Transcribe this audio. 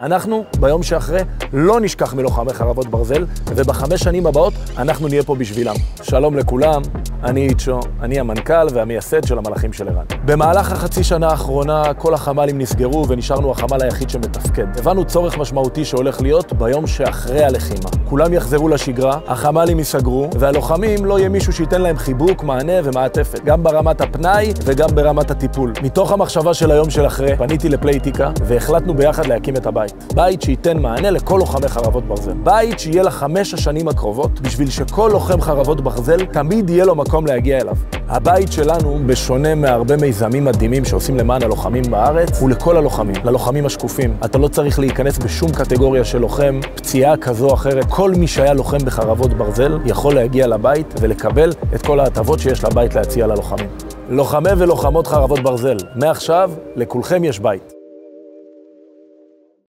אנחנו, ביום שאחרי, לא נשכח מלוחמי חרבות ברזל, וב5 שנים הבאות אנחנו נהיה פה בשבילם. שלום לכולם, אני איצ'ו, אני המנכ"ל והמייסד של המלאכים של ערן. במהלך החצי שנה האחרונה, כל החמ"לים נסגרו ונשארנו החמ"ל היחיד שמתפקד. הבנו צורך משמעותי שהולך להיות ביום שאחרי הלחימה. כולם יחזרו לשגרה, החמ"לים ייסגרו, והלוחמים לא יהיה מישהו שייתן להם חיבוק, מענה ומעטפת, גם ברמת הפנאי וגם ברמת הטיפול. מתוך המחשבה של היום של אחרי, פניתי לפלייטיקה והחלטנו ביחד להקים את הבית. בית שייתן מענה לכל לוחמי חרבות ברזל. בית שיהיה ל5 השנים הקרובות, בשביל שכל לוחם חרבות ברזל תמיד יהיה לו מקום להגיע אליו. הבית שלנו, בשונה מהרבה מיזמים מדהימים שעושים למען הלוחמים בארץ, הוא לכל הלוחמים, ללוחמים השקופים. אתה לא צריך להיכנס בשום קטגוריה של לוחם, פציעה כזו או אחרת. כל מי שהיה לוחם בחרבות ברזל יכול להגיע לבית ולקבל את כל ההטבות שיש לבית להציע ללוחמים. לוחמי ולוחמות חרבות ברזל, מעכשיו לכולכם יש בית.